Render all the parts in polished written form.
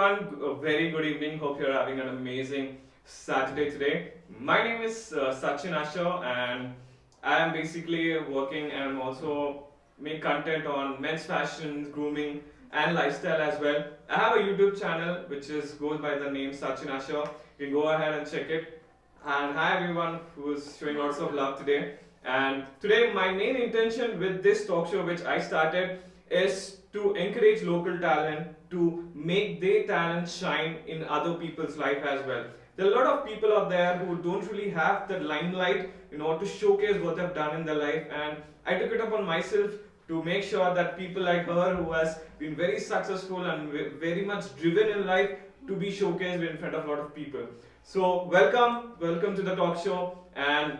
everyone. A very good evening. Hope you're having an amazing Saturday today. My name is Sachin Asher, and I am basically working and I'm also make content on men's fashion, grooming, and lifestyle as well. I have a YouTube channel which is goes by the name Sachin Asher. You can go ahead and check it. And hi everyone who is showing lots of love today. And today my main intention with this talk show which I started is to encourage local talent to make their talent shine in other people's life as well. There are a lot of people out there who don't really have the limelight, to showcase what they've done in their life, and I took it upon myself to make sure that people like her who has been very successful and very much driven in life to be showcased in front of a lot of people. So welcome to the talk show, and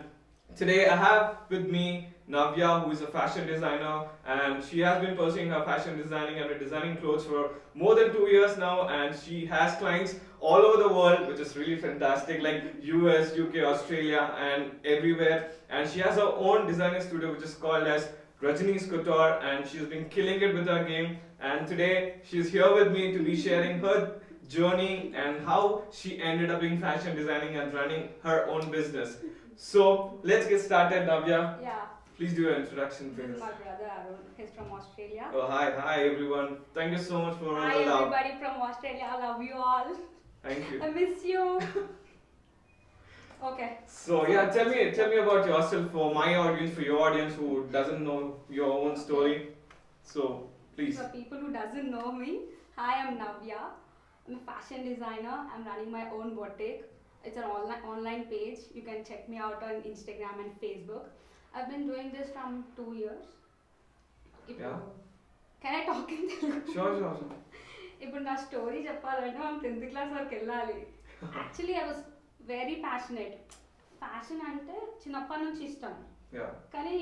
today I have with me Navya, who is a fashion designer, and she has been pursuing her fashion designing and designing clothes for more than 2 years now, and she has clients all over the world, which is really fantastic, like US, UK, Australia, and everywhere. And she has her own designing studio, which is called as Rajini's Couture, and she's been killing it with her game. And today she's here with me to be sharing her journey and how she ended up in fashion designing and running her own business. So let's get started, Navya. Yeah. Please do your introduction, This please. is my brother Arun. He's from Australia. Oh, hi everyone. Thank you so much for all Hi the love. everybody from Australia. I love you all. Thank you. I miss you. Okay. So yeah, tell me about yourself for my audience, for your audience who doesn't know your own story. So please. For people who doesn't know me, hi, I'm Navya. I'm a fashion designer. I'm running my own boutique. It's an online page. You can check me out on Instagram and Facebook. I've been doing this from 2 years. Yeah. Can I talk in Telugu? Sure. ఇప్పుడు నా story చెప్పాలంటే మనం 10th class వరకు వెళ్ళాలి. Actually I was very passionate. Fashion అంటే చిన్నప్పటి నుంచి ఇష్టం. కానీ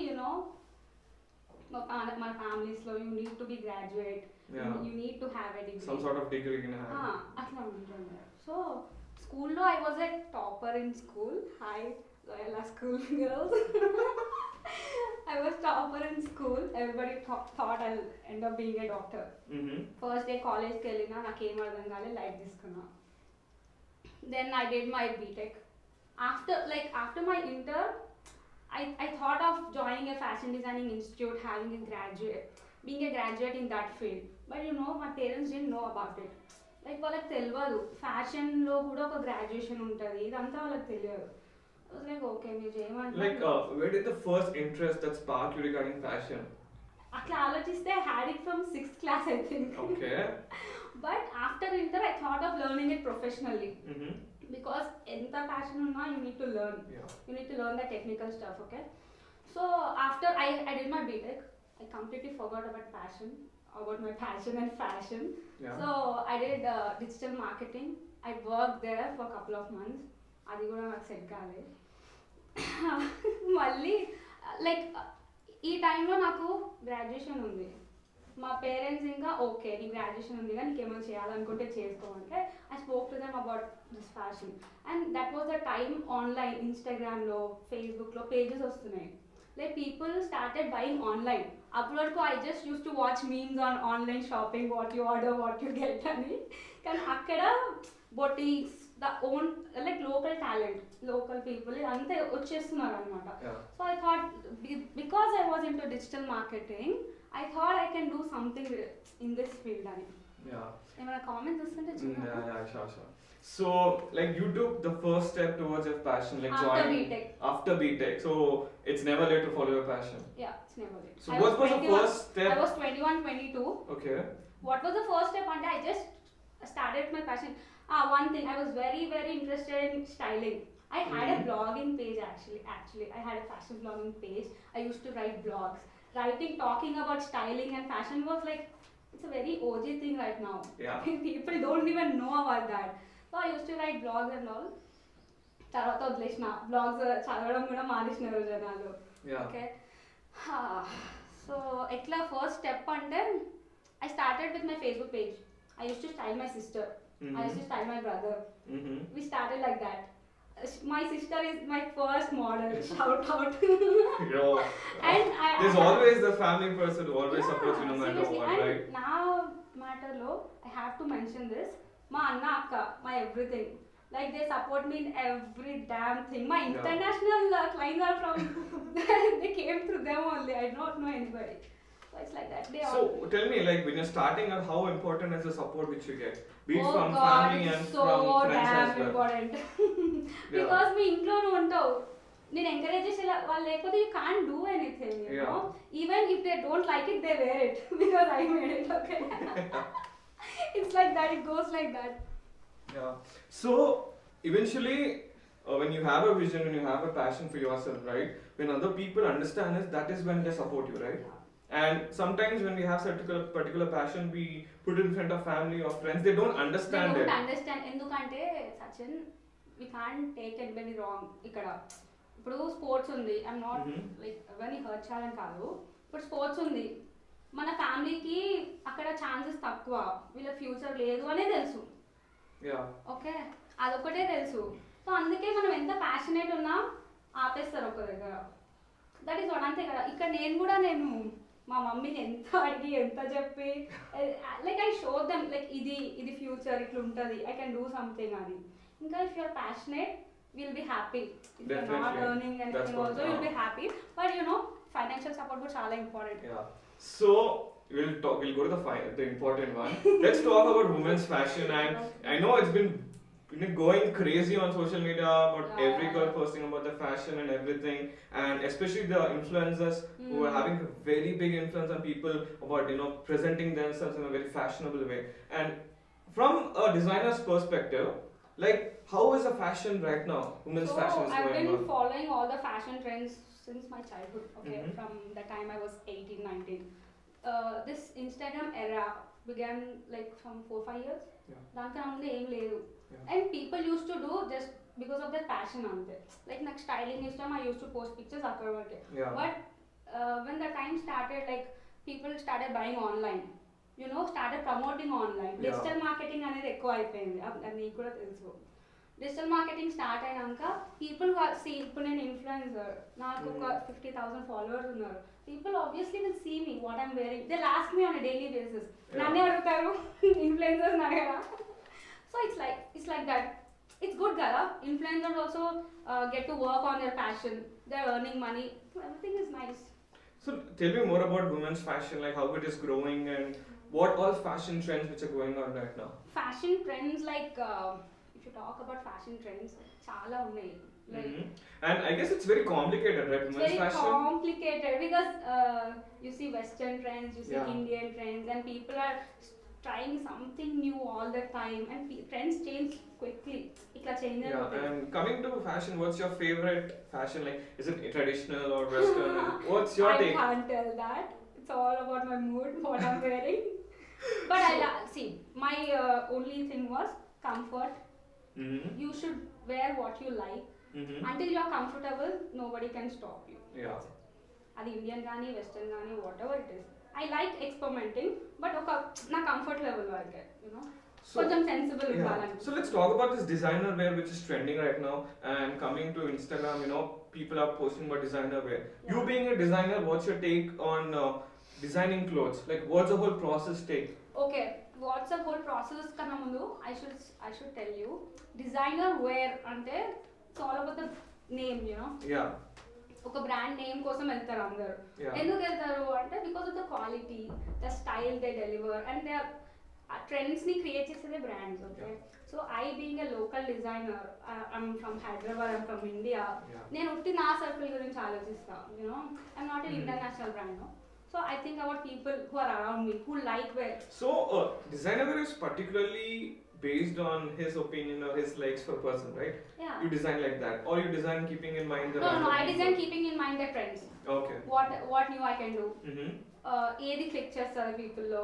మన ఫ్యామిలీస్లో you need to be graduate, you need to have a degree, Some sort of degree you can have. అట్లా ఉంటుంది. సో స్కూల్లో I was a topper in school. Hi Loyola school girls. I was topper in school. Everybody thought I'll end up being a doctor. First day college కి వెళ్ళినా నాకేం అర్థం కాలేదు, light తీసుకున్నా. Then I did my BTech. After my inter, I thought of joining a fashion designing institute, being a graduate in that field. But my parents didn't know about it. వాళ్ళకి తెలియదు ఫ్యాషన్లో కూడా ఒక గ్రాడ్యుయేషన్ ఉంటుంది, ఇదంతా వాళ్ళకి తెలియదు. I was like, okay, మీరు చేయమంటారు. Where did the first interest that sparked you regarding fashion? అట్లా ఆలోచిస్తే I had it from 6th class, I think. Okay. But after inter, I thought of learning it professionally. Because ఎంత passion ఉన్నా, you need to learn. You need to learn the technical stuff, okay? So after I did my BTech, I completely forgot about my passion and fashion. So I did digital marketing. I worked there for a couple of months. అది కూడా నాకు set కాలేదు. మళ్ళీ ఈ టైంలో నాకు graduation ఉంది. మా పేరెంట్స్ ఇంకా ఓకే నీ గ్రాడ్యుయేషన్ ఉంది కానీ నీకేమైనా చేయాలనుకుంటే చేసుకోమంటే I spoke to them about this fashion. And that was the time online ఇన్స్టాగ్రామ్లో ఫేస్బుక్లో పేజెస్ వస్తున్నాయి. People started buying online. అప్పటి వరకు I just use to watch memes on online shopping, what you order, what you get అని. కానీ అక్కడ boutiques, the own local talent, local people అంతే వచ్చేస్తున్నారు అనమాట. So I thought because I was into digital marketing, I thought I can do something in this field అని. ఏమైనా comments వస్తుంటే Sure. So you took the first step towards your passion, after BTech. So it's never late to follow your passion. Yeah, it's never late. So what was the first step? I was 21, 22. Okay. What was the first step? And I just started my passion. One thing, I was very interested in styling. I had a blogging page actually. I had a fashion blogging page. I used to write blogs. Talking about styling and fashion was it's a very OG thing right now. People don't even know about that. So I used to write blogs and all. తర్వాత వదిలేసిన blogs చదవడం కూడా మానేసినారు జనాలు. Okay. So ఎట్లా first step అంటే I started with my Facebook page. I used to style my sister. I used to style my brother. We started like that. My sister is my first model. Shout out. And there's always the family person who always supports you no matter what, and right? Now matter lo, I have to mention this. my Anna Akka, my everything. Like they support me in every damn thing. My Yeah. international clients are from they came through them only. I don't know anybody. So it's like that. They all. So tell me, like when you're starting out, how important is the support which you get? Be it Oh from God, family and it's so from friends damn as well. important. Yeah. Because మీ ఇంట్లోనే ఉంటావు నేను encourage చేసే వాళ్ళు లేకపోతే you can't do anything you Yeah. No even if they don't like it they wear it because I made it okay it's like that it goes like that Yeah. So eventually, when you have a vision, when you have a passion for yourself, right? When other people understand it, that is when they support you, right? And sometimes when we have such a particular passion, we put it in front of family or friends. They don't they understand don't it. Understand ఎందుకంటే Sachin we can't take anybody wrong ఇక్కడ ఇప్పుడు sports ఉంది I'm not Mhm. Like ఎవరిని hurt చేయాలని కాదు ఇప్పుడు sports ఉంది మన ఫ్యామిలీకి అక్కడ ఛాన్సెస్ తక్కువ వీళ్ళ ఫ్యూచర్ లేదు అనే తెలుసు Yeah. ఓకే అదొకటే తెలుసు సో అందుకే మనం ఎంత ప్యాషనేట్ ఉన్నా ఆపేస్తారు ఒక దగ్గర దట్ ఈస్ వాట్ అంతే కదా ఇక్కడ నేను మా మమ్మీని ఎంత అడిగి ఎంత చెప్పి like I show them like ఇది ఫ్యూచర్ ఇట్లా ఉంటుంది ఐ కెన్ డూ సంథింగ్ అని ఇంకా if you're passionate will be happy if you're not Definitely. Earning That's anything what- also will be happy but you know financial support కూడా చాలా important Yeah. So we'll talk. We'll go to the important one. Let's talk about women's fashion. And I know it's been going crazy on social media about Yeah. every girl posting about the fashion and everything, and especially the influencers who are having a very big influence on people about presenting themselves in a very fashionable way. And from a designer's perspective, like how is the fashion right now? Women's So fashion is I've going been on. following all the fashion trends since my childhood, okay, Mhm. from the time I was 18, 19. This Instagram era began like from 4-5 years. Yeah. దానికన్నా ముందు ఏం లేదు Yeah. And people use to do just because of their passion అంతే like నాకు styling ఇష్టం I use to post pictures అక్కడ వరకే Yeah. But when the time started like people started buying online started promoting online Yeah. Digital marketing అనేది ఎక్కువ అయిపోయింది అది నీకు కూడా తెలుసు డిజిటల్ మార్కెటింగ్ స్టార్ట్ అయినాక పీపుల్ సీ ఇప్పుడు నేను ఇన్ఫ్లుయెన్సర్ నాకు ఒక 50,000 ఫాలోవర్స్ ఉన్నారు people obviously will see me what I'm wearing they last me on daily basis నన్నే అడుగుతారు ఇన్ఫ్లుయెన్సర్స్ అడగరా so it's like that it's good కదా influencers also get to work on their passion they're earning money so everything is nice So tell me more about women's fashion, like how it is growing and what all fashion trends which are going on right now. fashion trends like if you talk about fashion trends చాలా ఉన్నాయి like Mhm. And I guess it's very complicated, right? it's Women's very fashion. complicated because you see western trends you see Yeah. Indian trends and people are trying something new all the time and trends change quickly ఇట్లా change Yeah, అవుతాయి and coming to fashion, what's your favorite fashion? Like, is it traditional or western? What's your I take? can't tell that. It's all about my mood, what I'm wearing. But see, my only thing was comfort. Mm-hmm. You should wear what you like. Mm-hmm. Until you're comfortable, nobody can stop you. Yeah. అది Indian కానీ western కానీ what ever it is I like experimenting but ఒక నా comfort level వరకే you know So, కొంచెం sensible yeah. ఉండాలని So let's talk about this designer wear which is trending right now and coming to Instagram, people are posting about designer wear. You Yeah. being a designer, what's your take on designing clothes? Like, what's the whole process take? Okay what's the whole process కన్నా ముందు I should tell you designer wear అంటే it's all about the name Yeah. ఒక brand name కోసం వెళ్తారు అందరు Yeah. ఎందుకు వెళ్తారు అంటే because of the quality the style they deliver and they trends ని క్రియేట్ చేసేదే brands okay so I being a local designer I'm from Hyderabad I'm from India Yeah. నేను ఉట్టి నా సర్కిల్ గురించి ఆలోచిస్తాను I'm not an international brand so I think about people who are around me who like wear So, designer wear is particularly based on his opinion or his likes for a person, right? Yeah. You design like that, or you design keeping in mind the. No, random I people. design keeping in mind the trends. Okay. What new I can do. Mm-hmm. ఏది click చేస్తారు people లో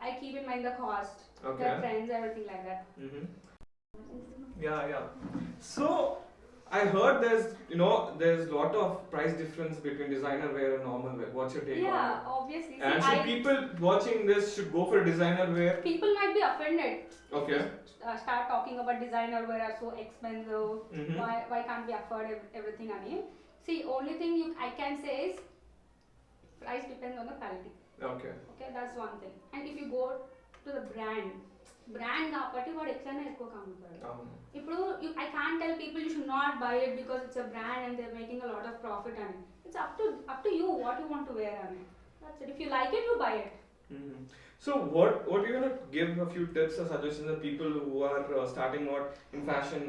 I keep in mind the cost, Okay. the trends, everything like that. Mm-hmm. Yeah. So, I heard there's lot of price difference between designer wear and normal wear. What's your take on Yeah, it? obviously. And See, should people watching this should go for designer wear? people might be offended. Okay. Start talking about designer wear are so expensive. Mhm. Why can't we afford everything ani? See, only thing I can say is price depends on the quality. Okay. Okay, that's one thing. And if you go to the brand, brand కాబట్టి వాడు ఎట్లైనా ఎక్కువ అమ్ముతాడు. అవును. ఇప్పుడు I can't tell people you should not buy it because it's a brand and they are making a lot of profit అని. It's up to you what you want to wear అని. That's it. If you like it you buy it. Mhm. So what you gonna give a few tips or suggestions to people who are starting out in fashion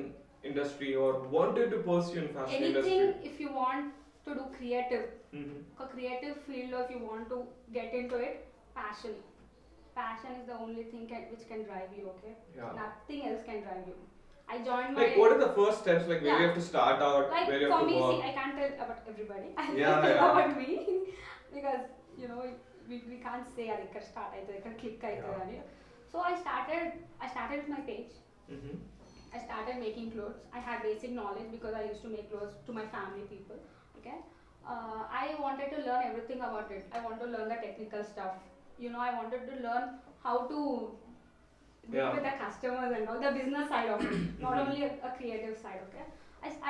industry or wanted to pursue in fashion Anything industry? if you want to do creative, Mhm. a creative field, or if you want to get into it, passion. Passion is the only thing which can drive you. Okay. Yeah. Nothing else can drive you. I joined my. Like what are the first steps? Like where you have to start out, Like where you for have to me, work. see, I can't tell about everybody. I Yeah, just tell yeah. about me because you know we can't say అది ఇక్కడ start అవుతుంది ఇక్కడ click అవుతుంది అని. So I started with my page. Mhm. I started making clothes. I had basic knowledge because I used to make clothes to my family people. Okay. I wanted to learn everything about it. I want to learn the technical stuff. You know, I wanted to learn how to deal Yeah. with the customers and all the business side of it, not only a creative side. Okay.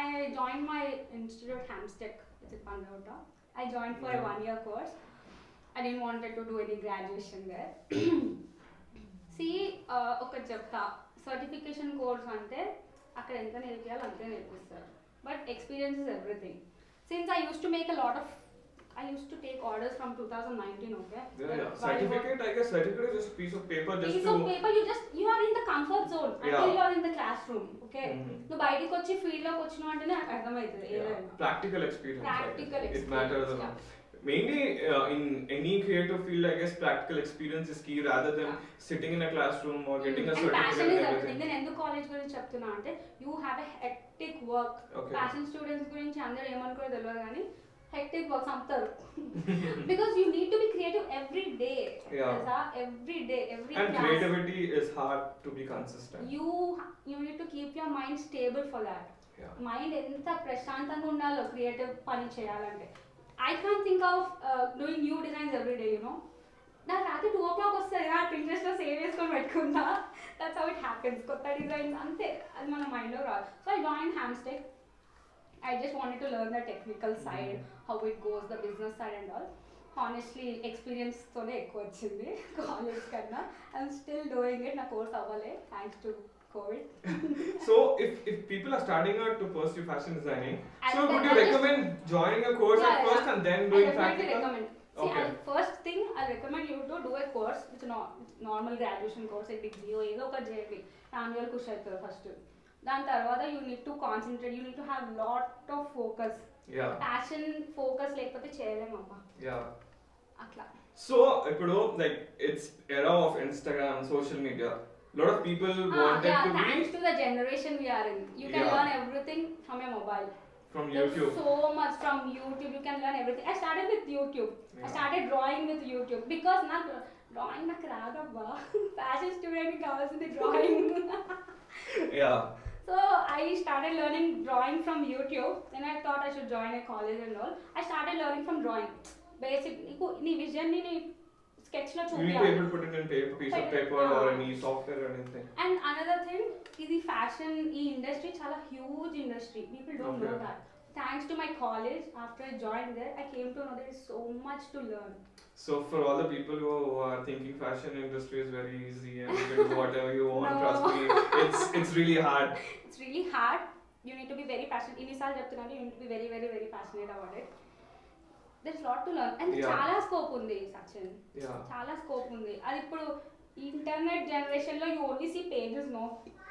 I joined my institute Hamsteck, which is Pandavata. I joined for a 1-year course. I didn't wanted to do any graduation there. See, ఒకటి చెప్తా, certification course అంటే అక్కడ ఎంత నేర్పియాలో అంతే నేర్పిస్తారు, but experience is everything. Since I used to take orders from 2019, okay? Yeah. Certificate, I guess certificate is just a piece of paper just piece to... of paper, you are in the comfort zone until you are in the classroom, okay? Mhm. నువ్వు బయటికి వచ్చి field లోకి వచ్చినావు అంటేనే నాకు అర్థమవుతుంది Yeah. ఏదైనా. Practical experience. I guess. Practical It experience, matters a lot. Mainly in any creative field, I guess practical experience is key rather than sitting in a classroom or getting a And certificate passion and is everything. everything. నేను ఎందుకు college గురించి చెప్తున్నా అంటే you have a hectic work. Okay. Fashion students గురించి అందరూ ఏమనుకోరో తెలియదు కానీ hectic work చంపుతారు. Because you need to be creative every day. Every day every And creativity is hard to be consistent. You need to keep your mind stable for that. Yeah. Mind ఎంత ప్రశాంతంగా ఉండాలో creative పని చేయాలంటే. I can't think of doing new designs every day, you know. నాకు రాత్రి 2 o'clock వస్తుంది ఆ పింట్రెస్ట్లో save చేసుకొని పెట్టుకుంటా. That's how it happens. కొత్త డిజైన్స్ అంతే, అది మన మైండ్లో రాదు. So I join Hamstech. I just wanted to learn the technical side, how it goes, the business side and all. Honestly, experience తోనే ఎక్కువ వచ్చింది కాలేజ్ కన్నా. I'm still doing it. నా కోర్స్ అవ్వలే thanks to COVID. So if people are starting out to pursue fashion designing, And so then would you I recommend joining a course at first and then doing I definitely practical? recommend. See, Okay. first thing I recommend you to do a course which is normal graduation course, a degree or ఏదో ఒక చేయండి. annual కుష్ అవుతుంది first. దాని తర్వాత you need to concentrate, you need to have lot of focus. Yeah. Passion focus లేకపోతే చేయలేము అమ్మా. Yeah. అట్లా. So ఇప్పుడు like it's era of Instagram, social media. Lot of people wanted to thanks be to the generation we are in. You can Yeah. learn everything from your mobile. from There's YouTube. so much from YouTube. You can learn everything. I started with YouTube. Yeah. I started drawing with YouTube because drawing నాకు రాదబ్బా. Fashion student కి కావాల్సింది drawing. Yeah. So I started learning drawing from YouTube. Then I thought I should join a college and all. I started learning from drawing. Basic. నీ vision ని sketch లో You need to be చూపియాలి. able to put it in paper, piece of paper or any software or anything. And another thing, ఇది fashion ఈ industry చాలా huge industry. People don't know Okay. that. Thanks to my college, after I joined there, I came to know there is so much to learn. So for all the people who are thinking fashion industry is very easy and you can do whatever you want, No. trust me, it's really hard. It's really hard. You need to be very passionate. ఇన్నిసార్లు చెప్తున్నాను, you need to be very very very passionate about it. There's lot to learn. And Yeah. చాలా scope ఉంది Sachin. Yeah. చాలా scope ఉంది. అది ఇప్పుడు internet జనరేషన్లో you only see pages, no,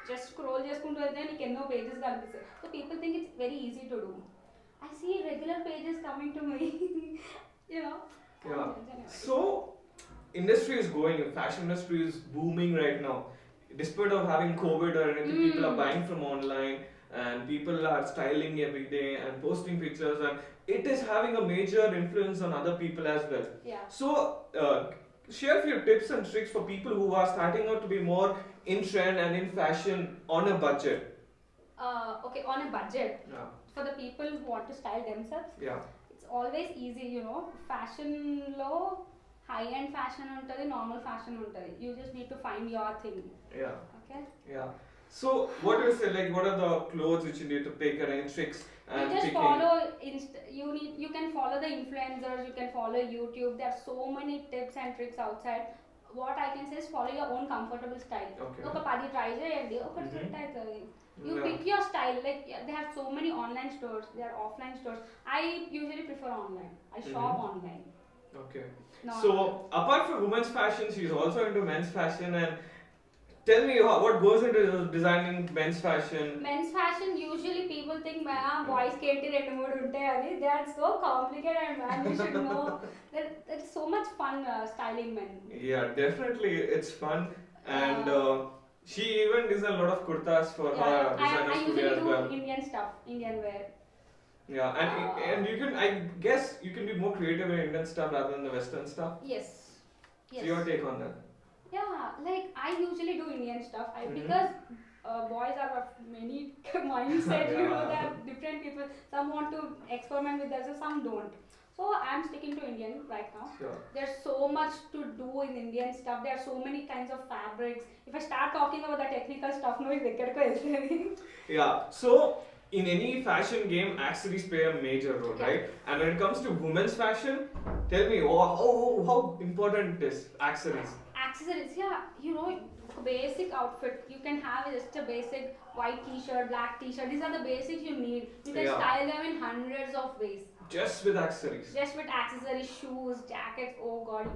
just scroll చేసుకుంటూ వెళ్తే నీకు ఎన్నో పేజెస్ కనిపిస్తాయి. So people think it's very easy to do. I see regular pages coming to me, you know. Yeah. So industry is going, fashion industry is booming right now. Despite of having COVID or anything, people are buying from online and people are styling every day and posting pictures, and it is having a major influence on other people as well. Yeah. So share a few tips and tricks for people who are starting out to be more in trend and in fashion on a budget. Okay, on a budget, Yeah. for the people who want to style themselves, Yeah. it's always easy, you know. Fashion-లో high end fashion ఉంటుంది, normal fashion ఉంటుంది. You just need to find your thing. Yeah. Okay. Yeah. So what do you say, like what are the clothes which you need to pick, or any tricks and You just picking? follow you can follow the influencers, you can follow YouTube. There are so many tips and tricks outside. what I can say is follow your own comfortable style. Okay. ఒక 10 try చేయండి ఒకటి Mhm. Set అవుతుంది. You Yeah. pick your style. Like they have so many online stores. There are offline stores. I usually prefer online. I shop Mhm. online. Okay. No. So apart from women's fashion, she's also into men's fashion. And tell me what goes into designing men's fashion. Men's fashion usually people think boys కేంటి రెండు మూడు ఉంటాయి అని. They are so complicated, man. You should know. There's so much fun styling men. Yeah, definitely it's fun. And she even designs a lot of kurtas for Yeah, her I designer studio usually as do well. Indian stuff, Indian wear. Yeah, and you can, I guess, you can be more creative in Indian stuff rather than the Western stuff. Yes. So your take on that? Yeah, like I usually do Indian stuff. Mhm. Because boys are of many mindset. You know, Yeah. they have different people. Some want to experiment with that, so some don't. So I'm sticking to Indian right now. Sure. There's so much to do in Indian stuff. There are so many kinds of fabrics. If I start talking about the technical stuff, no, it's ekkadiko veltadi. Yeah, so in any fashion game, accessories play a major role, Yeah. right? And when it comes to women's fashion, tell me how important is accessories? Accessories, yeah, you know, a basic outfit. You can have just a basic white t-shirt, black t-shirt. These are the basics you need. You can Yeah. style them in hundreds of ways. Just with accessories. Just with accessories, shoes, jackets. Oh god,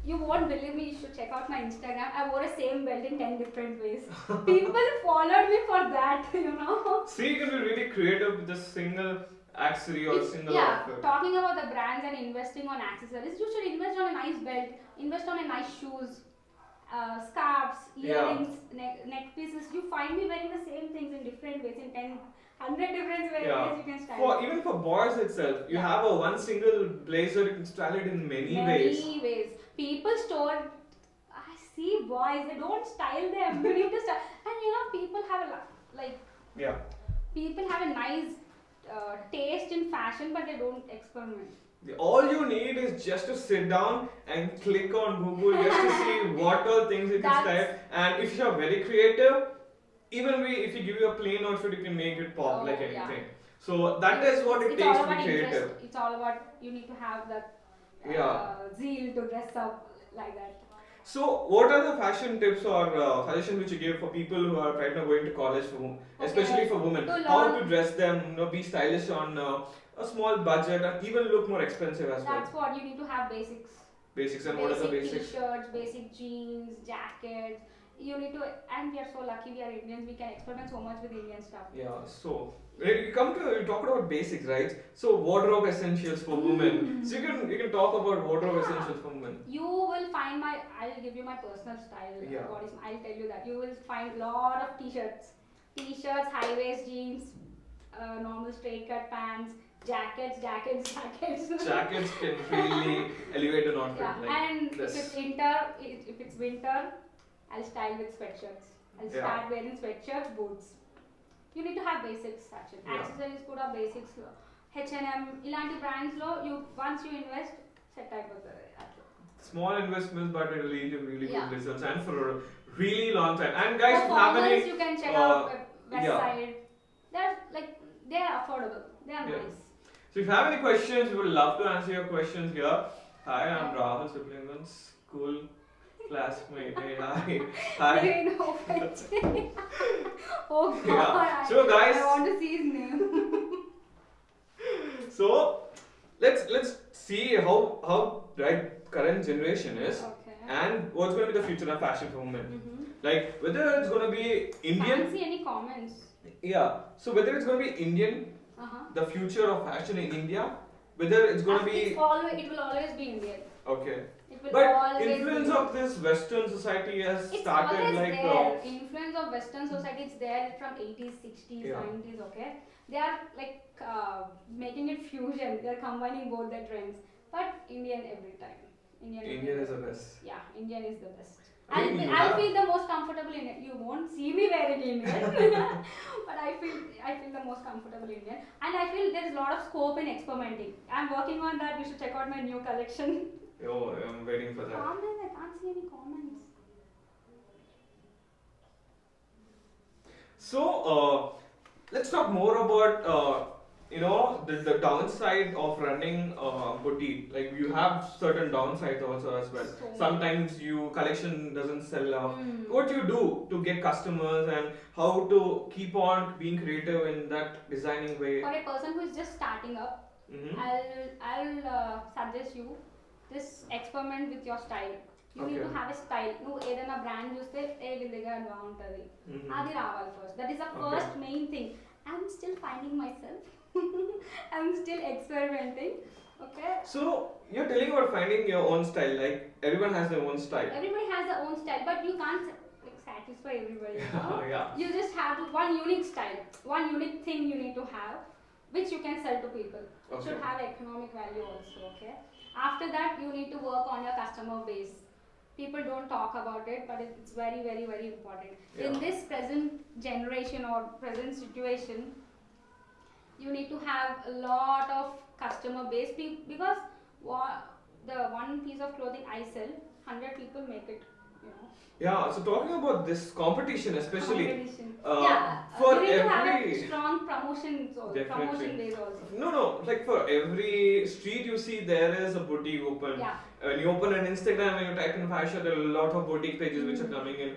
you won't believe me. You should check out my Instagram. I wore a same belt in 10 different ways. People followed me for that, you know. See, you can be really creative with a single accessory or single Yeah, outfit. talking about the brands and investing on accessories, you should invest on a nice belt, invest on a nice shoes, scarves, earrings, neck pieces. You find me wearing the same things in different ways, in 10, 100 different ways Yeah. you can style. Even for boys itself, you Yeah. have a one single blazer, you can style it in many ways. Many ways. People store. I see boys, they don't style them. You need to style. And you know, people have Yeah. people have a nice taste in fashion, but they don't experiment. All you need is just to sit down and click on Google just to see what all things you can That's- style. And if you're very creative, even if you give you a plain outfit, you can make it pop Oh, like yeah. anything. So that is what it It's takes all to be about creative. interest. It's all about you need to have that Yeah. zeal to dress up like that. So what are the fashion tips or suggestions which you give for people who are right now going to college, especially for women? To How learn- to dress them, be stylish on a small budget and even look more expensive as well. That's what you need to have basics. Basics, and what are the basics? T-shirts, basic jeans, jackets. You need to, and we are so lucky. We are Indians. We can experiment so much with Indian stuff. Yeah, so when you talked about basics, right? So wardrobe essentials for women. So you can talk about wardrobe Yeah. essentials for women. You will find I'll give you my personal style. Yeah. I'll tell you that. You will find lot of t-shirts, high waist jeans, normal straight cut pants, jackets. Jackets can really elevate an outfit. Yeah, Like and this. if it's winter, I'll style with sweatshirts. I'll Yeah. start wearing sweatshirts, boots. You need to have basics actually. Yeah. Accessories కూడా basics. H&M ఇలాంటి brands లో once you invest set అయిపోతుంది అట్లా. Small investments, but it will lead you really Yeah. good results and for a really long time. And guys, For if you have formals, any, you can check out West yeah. Side. They are affordable. They are Yeah. nice. so if you have any questions, we would love to answer your questions here. Hi, I'm Rahul Subliman's school classmate. Hey, hi. Hi. Do you know which? Oh god. Yeah. So guys, I want to see his name. so let's see how right current generation is Okay. and what's going to be the future of fashion for women. Mm-hmm. Like whether it's going to be Indian, Fancy any comments? yeah. So whether it's going to be Indian, Uh-huh. the future of fashion in India, whether it's going to be It will always be Indian. okay. It will But always influence be. of this Western society has It's started always like there. Influence of Western society is there from 80s, 60s, Yeah. 90s. Okay, they are like making it fusion. They are combining both the trends. But Indian every time. Indian is the best. Yeah, Indian is the best. I mean, you I'll have- feel the most comfortable in it. You won't see me wearing Indian, but I feel the most comfortable Indian, and I feel there's a lot of scope in experimenting. I'm working on that. You should check out my new collection. Oh, I'm waiting for that. Comments? I can't see any comments. So let's talk more about the downside of running a boutique, like you have certain downsides also as well. So Sometimes you collection doesn't sell out. mm. What you do to get customers and how to keep on being creative in that designing way? For a person who is just starting up, Mm-hmm. I'll suggest you this experiment with your style. You need Okay. to have a style. నువ్వు ఏదైనా brand చూస్తే ఏ వీళ్ళ దగ్గర బాగుంటుంది Mm-hmm. అది రావాలి first. That is the Okay. First main thing. I'm still finding my self. I'm still experimenting. Okay. So you're telling about finding your own style. Like everyone has their own style. Everybody has their own style, but you can't like satisfy everybody. You know? Yeah. You just have to, one unique style, one unique thing you need to have, which you can sell to people. Okay. Should have economic value also. Okay. After that, you need to work on your customer base. People don't talk about it, but it's very, very, very important. In Yeah. this present generation or present situation, you need to have a lot of customer base because the one piece of clothing I sell, 100 people make it. You know. Yeah. So talking about this competition, especially. Competition. uh, for you need to have a every- strong promotions also. Definitely. Promotion days also. No. Like for every street you see, there is a boutique open. Yeah. When you open an Instagram and you type in fashion, there are a lot of boutique pages which are Mm. coming in,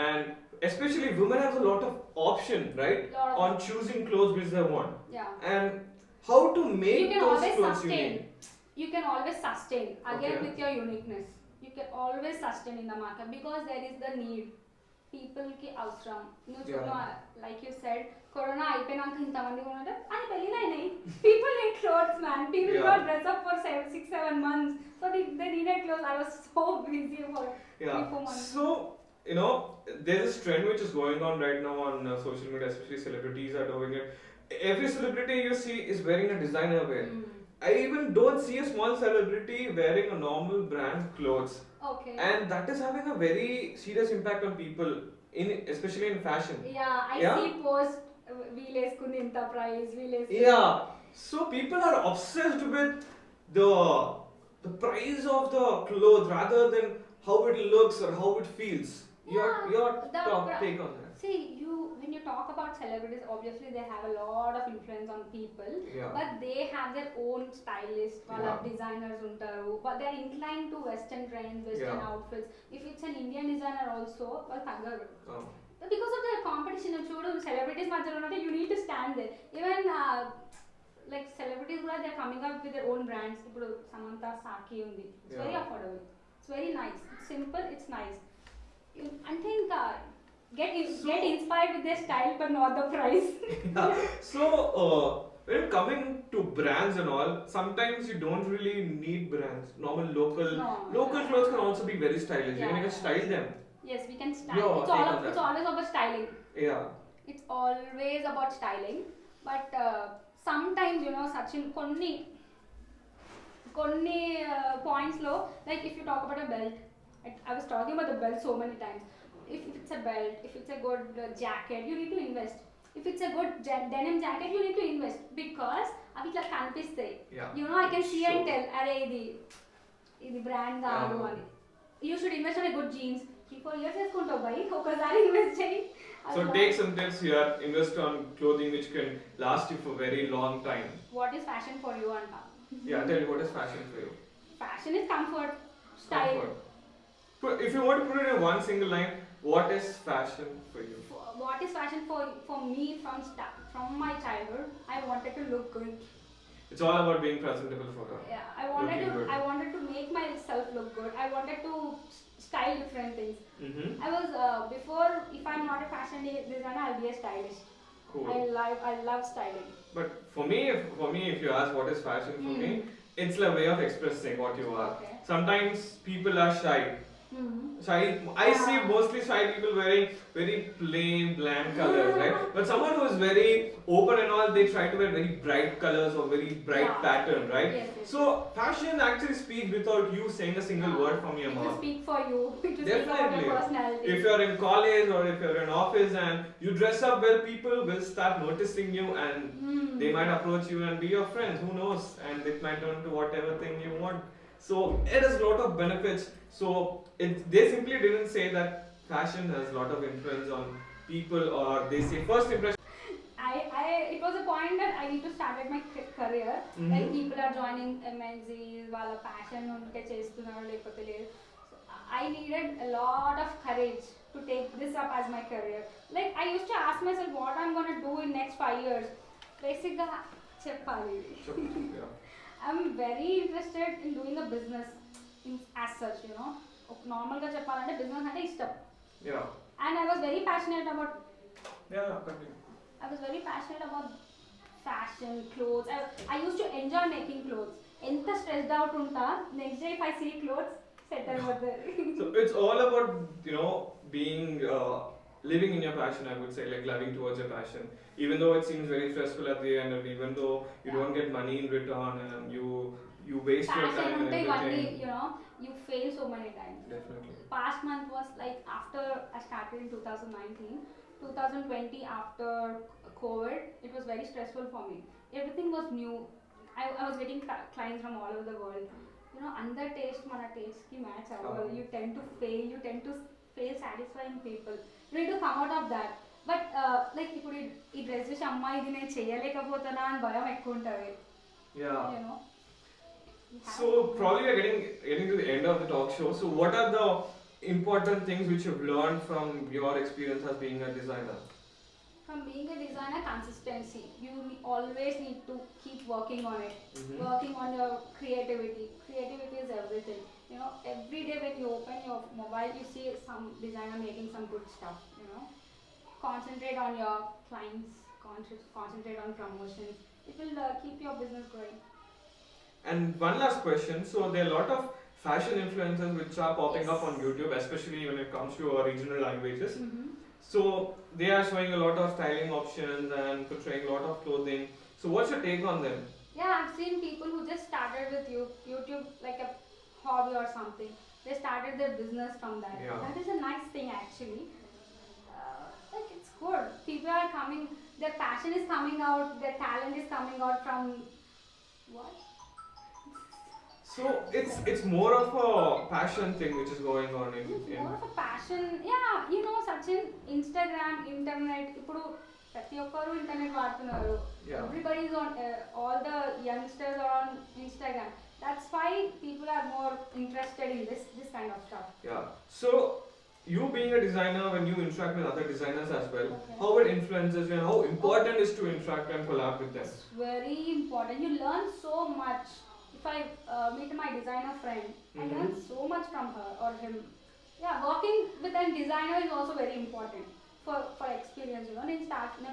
and especially women have a lot of option, right, Lot of- on choosing clothes which they want, Yeah. and how to make You can those always clothes sustain. unique. You can always sustain again Okay. with your uniqueness. You can always sustain in the market because there is the need. People ki అవసరం. నువ్వు Yeah. చూడు, like you said, corona అయిపోయినాక ఇంతమంది కొనంటే అని పెళ్ళిళ్ళు అయినాయి. People need clothes, man. People Yeah. got dress up for 6-7 months, so they needed clothes. I was so busy for Yeah. 3-4 months. So there's this trend which is going on right now on social media, especially celebrities are doing it. Every celebrity you see is wearing a designer wear. Mm. I even don't see a small celebrity wearing a normal brand clothes, Okay. and that is having a very serious impact on people, especially in fashion. Yeah, I Yeah? see post వీలేసుకుంది ఇంత price Yeah. So people are obsessed with the price of the clothes rather than how it looks or how it feels. Yeah, Your the take on that. See, when you talk about celebrities, obviously they have a lot of influence on people, Yeah. but they have their own stylist, వాళ్ళ Yeah. designers ఉంటారు, but they are inclined to western trends, western Yeah. outfits. If it's an Indian designer also, వాళ్ళు తగ్గరు. Oh. Because of the competition, చూడు celebrities మధ్యలో ఉన్నట్టు you need to stand there. Even like celebrities కూడా they are coming up with their own brands. ఇప్పుడు సమంత సాకి ఉంది. It's very Yeah. affordable. It's very nice. It's simple. It's nice. I think get inspired with their style, but not the price. Yeah. So when coming to brands and all, sometimes you don't really need brands. Normal local No. clothes can also be very stylish. You Yeah. can even style them. Yes, we can style. Your take on It's that. always about styling. Yeah. It's always about styling. But sometimes Sachin, కొన్ని points లో, like if you talk about a belt, I was talking about the belt so many times. If it's a belt, if it's a good jacket, you need to invest. If it's a good denim jacket, you need to invest because అవి ఇట్లా కనిపిస్తాయి. Yeah. I can see and Sure. tell, అరే ఇది brand కాదు అని. You should invest on a good jeans. 3-4 years వేసుకుంటావు by, ఒకసారి invest చేయి. So take some tips here. Invest on clothing which can last you for very long time. What is fashion for you అంట. Yeah. Tell me, what is fashion for you? Fashion is comfort, style. Comfort. If you want to put it in one single line, what is fashion for you? What is fashion for me from my childhood? I wanted to look good. It's all about being presentable for her. Yeah, Looking good. I wanted to make myself look good. I wanted to style different things. Mm-hmm. I was before, if I'm not a fashion designer, I'll be a stylist. Cool. I love styling. But for me, if you ask what is fashion for me, it's a way of expressing what you are. Okay. Sometimes people are shy. Mm-hmm. Shy. I see mostly shy people wearing very plain, bland colors, right? But someone who is very open and all, they try to wear very bright colors or very bright Yeah. pattern, right? Yes, yes. So fashion actually speaks without you saying a single word from your It will mouth. speak for you. It will speak about Definitely. your personality. If you're in college or if you're in office and you dress up well, people will start noticing you and they might approach you and be your friends. Who knows? And it might turn to whatever thing you want. So it has a lot of benefits. So they simply didn't say that fashion has a lot of influence on people, or they say first impression. it was a point that I need to start at my career. Like people are joining MNCs, వాళ్ళ passion ఉంటే చేస్తున్నారు లేకపోతే లేదు. So I needed a lot of courage to take this up as my career. Like I used to ask myself what I'm gonna do in next 5 years. Basically, చెప్పాలి. Yeah. I'm very interested in doing a business as such, you know. Normal గా చెప్పాలంటే business అంటే ఇష్టం. Yeah. And I was very passionate about Yeah, continue. I was very passionate about fashion, clothes. I used to enjoy making clothes. ఎంత stressed out ఉంటా, next day if I see clothes, set over there. So it's all about, you know, being living in your passion, I would say, like loving towards your passion. Even though it seems very stressful at the end, and even though you don't get money in return, and you waste your Passion time and ఉంటే ఇవన్నీ, everything. you know, you fail so many times. Definitely. Past month was like after I started in 2019, 2020 after COVID, it was very stressful for me. Everything was new. I was getting clients from all over the world. You know, under taste mana taste ki match avadu. You tend to fail satisfying people. You need to come out of that. But like ఇప్పుడు ఈ dress చూసి అమ్మా ఇది నేను చేయలేకపోతానా అని భయం ఎక్కువ ఉంటుంది. Yeah. You know. So probably we're getting to the end of the talk show. So what are the important things which you've learned from your experience as being a designer? From being a designer, consistency. You always need to keep working on it. Mhm. Working on your creativity. Creativity is everything. You know, every day when you open your mobile, you see some designer making some good stuff. You know, concentrate on your clients. Concentrate on promotions. It will keep your business going. And one last question. So there are a lot of fashion influencers which are popping Yes. up on YouTube, especially when it comes to regional languages. Mm-hmm. So they are showing a lot of styling options and portraying a lot of clothing. So what's your take on them? Yeah, I've seen people who just started with YouTube like a hobby or something. They started their business from that. Yeah. That is a nice thing actually. Like it's good. People are coming. Their passion is coming out. Their talent is coming out from what? So it's more of a passion thing which is going on in More of a passion. Yeah, you know, Sachin, Instagram, internet. ఇప్పుడు ప్రతి ఒక్కరు internet వాడుతున్నారు. Yeah. Everybody is on. All the youngsters are on Instagram. That's why people are more interested in this kind of stuff. Yeah. So you being a designer, when you interact with other designers as well, Okay. how it influences you and how important is to interact and collab with them? It's very important. You learn so much. If I meet my designer friend, I learn so much from her or him. Yeah, working with a designer is also very important for experience. You know, in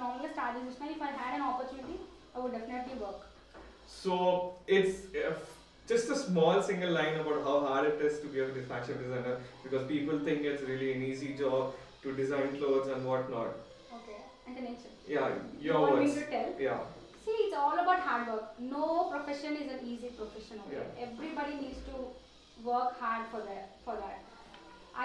normal starting, if I had an opportunity, I would definitely work. So it's just a small single line about how hard it is to be a fashion designer, because people think it's really an easy job to design clothes and whatnot. Okay, and the nature. Yeah, You your want words. me to tell? Yeah. See, it's all about hard work. No profession is an easy profession. Okay, Yeah. everybody needs to work hard for that.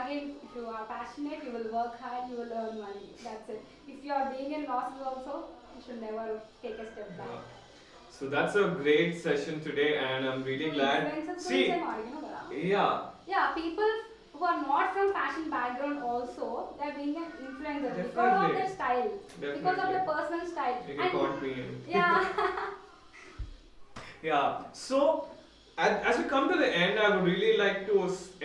Again, if you are passionate, you will work hard. You will earn money. That's it. If you are being in losses also, you should never take a step back. Yeah. So that's a great session today, and I'm really glad. Influencers See, guరించి ఏమో అడిగినావు కదా? yeah, Yeah, people who are not from fashion background also, they are being an influencer because of Definitely. their style, because of their Definitely. personal style. you can count me in. Yeah. Yeah. So as we come to the end, I would really like to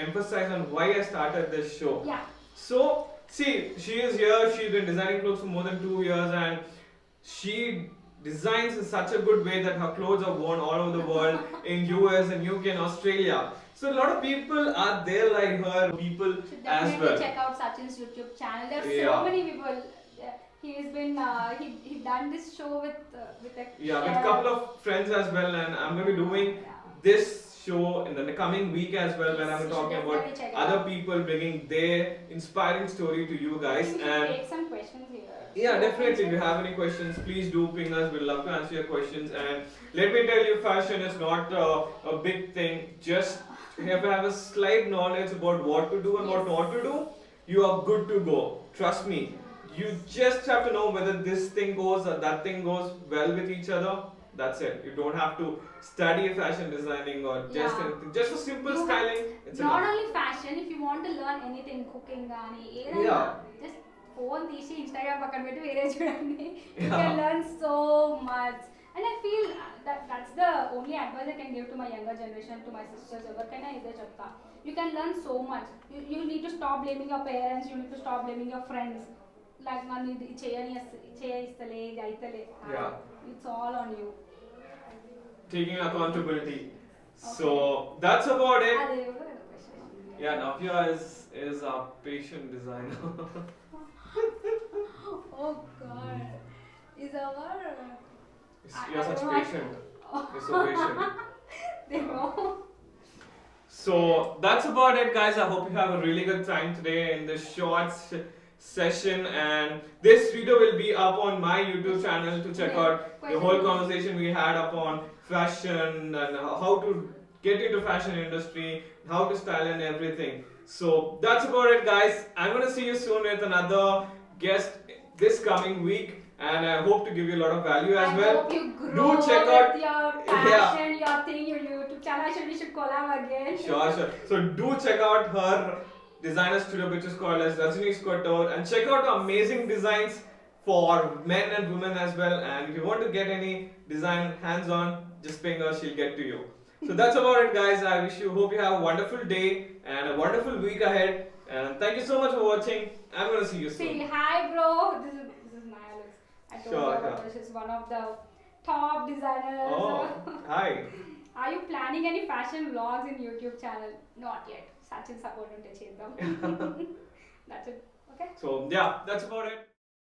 emphasize on why I started this show. Yeah. So, see, she is here, she's been designing clothes for more than 2 years, and she designs in such a good way that her clothes are worn all over the world in US and UK and Australia. So a lot of people are there like her, people Should as definitely well. check out Sachin's YouTube channel. There are so Yeah. many people. He's been he done this show with a Yeah, with a couple of friends as well, and I'm going to be doing this show in the coming week as well, where I'm You should talking about definitely check it other out. people bringing their inspiring story to you guys. We should And take some questions here. yeah, definitely. If you have any questions, please do ping us. We'd love to answer your questions. And let me tell you, fashion is not a big thing. Just if you have a slight knowledge about what to do and what Yes. not to do, you are good to go. Trust me. You just have to know whether this thing goes or that thing goes well with each other. That's it. You don't have to study fashion designing or just Yeah. anything. Just for simple You have- styling, it's Not enough. only fashion, if you want to learn anything, cooking, gaani, Yeah. just phone తీసి Instagram పక్కన పెట్టి వేరే చూడండి. You Yeah. can learn so much. And I feel that's the only advice I can give to my younger generation, to my sisters, ఎవరికైనా ఇదే చెప్తా. You can learn so much. You need to stop blaming your parents, you need to stop blaming your friends. Like నన్ను ఇది చేయనిస్తలే ఇది అయితలే. Yeah. It's all on you. Taking accountability. So that's about it. అదే కూడా question. Yeah, Navya is a patient designer. Oh God. Is our You're such don't know. patient. You're so patient. They know. So that's about it, guys. I hope you have a really good time today in this short session, and this video will be up on my YouTube channel to check Yeah. out the whole conversation we had upon fashion and how to get into fashion industry, how to style and everything. So that's about it, guys. I'm gonna see you soon with another guest this coming week, and I hope to give you a lot of value as I well. hope you grow Do check with out. your passion, your thing, your YouTube channel. We should collab again. Sure, sure. So do check out her designer studio, which is called as Rajini's Couture, and check out her amazing designs for men and women as well. And if you want to get any design hands-on, just ping her, she'll get to you. So that's about it, guys. I wish you, hope you have a wonderful day and a wonderful week ahead. And thank you so much for watching. I'm gonna see you soon. See, hi bro. This is Nayalus. I told Sure, you about sure. this. She's one of the top designers. Oh, hi. Are you planning any fashion vlogs in YouTube channel? Not yet. Sachin support unte cheddam. That's it. Okay. So yeah, that's about it.